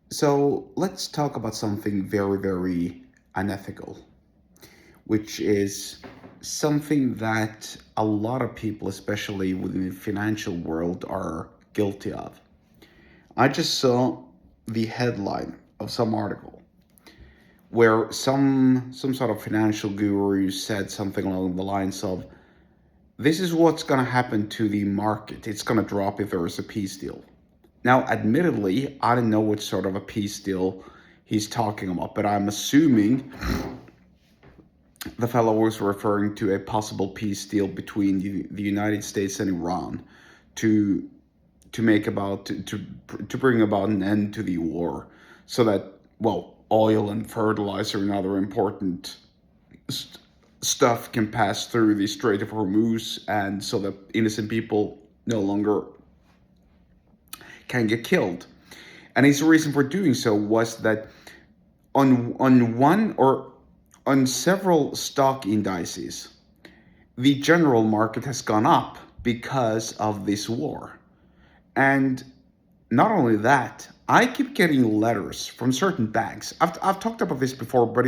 So let's talk about something very, very unethical, which is something that a lot of people, especially within the financial world, are guilty of. I just saw the headline of some article where some sort of financial guru said something along the lines of, "This is what's going to happen to the market. It's going to drop if there is a peace deal." Now, admittedly, I don't know what sort of a peace deal he's talking about, but I'm assuming the fellow was referring to a possible peace deal between the United States and Iran to to bring about an end to the war, so that, well, oil and fertilizer and other important st- stuff can pass through the Strait of Hormuz, and so that innocent people no longer can get killed. And his reason for doing so was that on one or on several stock indices, the general market has gone up because of this war. And not only that, I keep getting letters from certain banks. I've talked about this before, but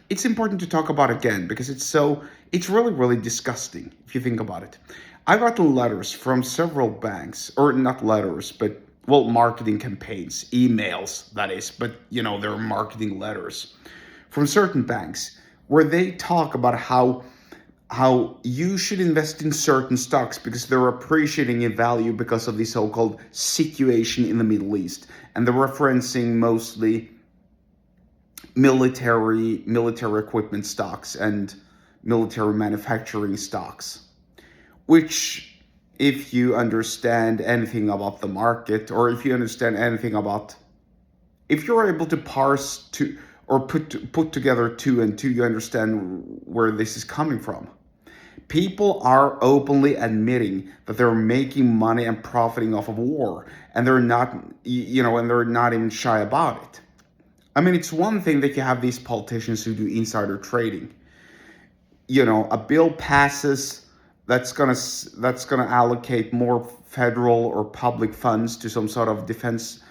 it's important to talk about again because it's really, really disgusting if you think about it. I got letters from several banks, or not letters, but, well, marketing campaigns, emails, that is, but they're marketing letters from certain banks where they talk about how you should invest in certain stocks because they're appreciating in value because of the so-called situation in the Middle East. And they're referencing mostly military equipment stocks and military manufacturing stocks, which, if you understand anything about the market, or if you understand anything about, if you're able to parse to or put together two and two, you understand where this is coming from. People are openly admitting that they're making money and profiting off of war, and they're not even shy about it. I mean, it's one thing that you have these politicians who do insider trading. A bill passes that's gonna allocate more federal or public funds to some sort of defense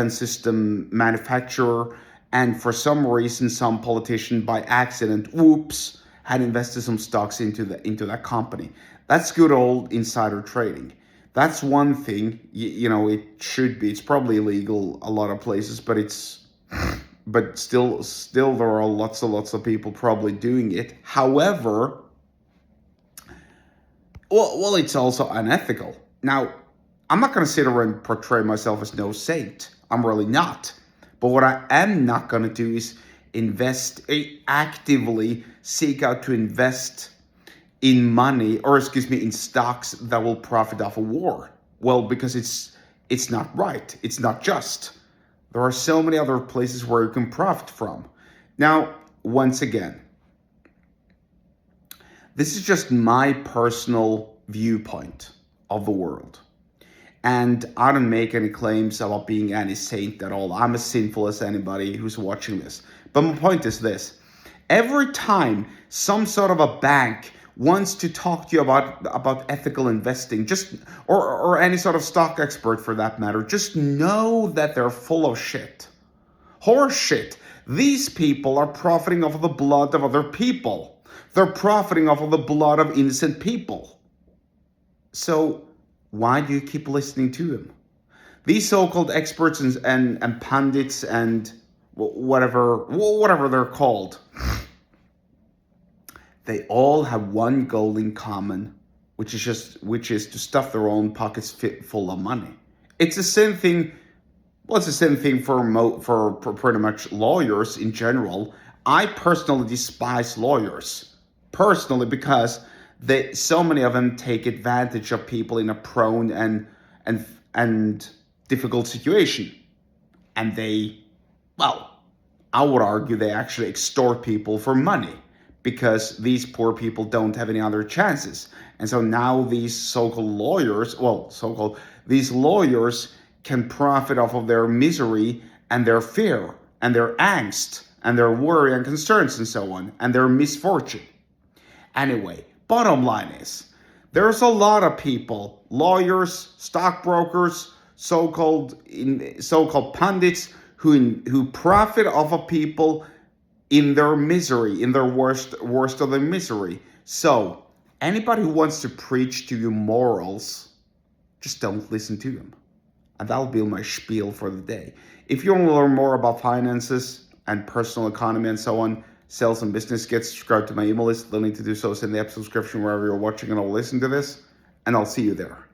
system manufacturer, and for some reason, some politician by accident, whoops, had invested some stocks into that company. That's good old insider trading. That's one thing. It should be. It's probably illegal a lot of places, but still there are lots and lots of people probably doing it. However, well, it's also unethical. Now, I'm not going to sit around and portray myself as no saint. I'm really not. But what I am not going to do is actively seek out to invest in money, or excuse me, in stocks that will profit off a war. Well, because it's not right. It's not just. There are so many other places where you can profit from. Now, once again, this is just my personal viewpoint of the world. And I don't make any claims about being any saint at all. I'm as sinful as anybody who's watching this. But my point is this. Every time some sort of a bank wants to talk to you about ethical investing, or any sort of stock expert for that matter, just know that they're full of shit. Horse shit. These people are profiting off of the blood of other people. They're profiting off of the blood of innocent people. So why do you keep listening to them? These so-called experts and pundits and whatever they're called, they all have one goal in common, which is to stuff their own pockets full of money. It's the same thing. Well, it's the same thing for pretty much lawyers in general. I personally despise lawyers, personally, because so many of them take advantage of people in a prone and difficult situation, and well, I would argue they actually extort people for money because these poor people don't have any other chances. And so now these these lawyers can profit off of their misery and their fear and their angst and their worry and concerns and so on, and their misfortune. Anyway, bottom line is, there's a lot of people, lawyers, stockbrokers, so-called pundits who profit off of people in their misery, in their worst of their misery. So anybody who wants to preach to you morals, just don't listen to them. And that'll be my spiel for the day. If you want to learn more about finances and personal economy and so on, sales and business, get subscribed to my email list. The link to do so is in the app subscription wherever you're watching and or listening to this. And I'll see you there.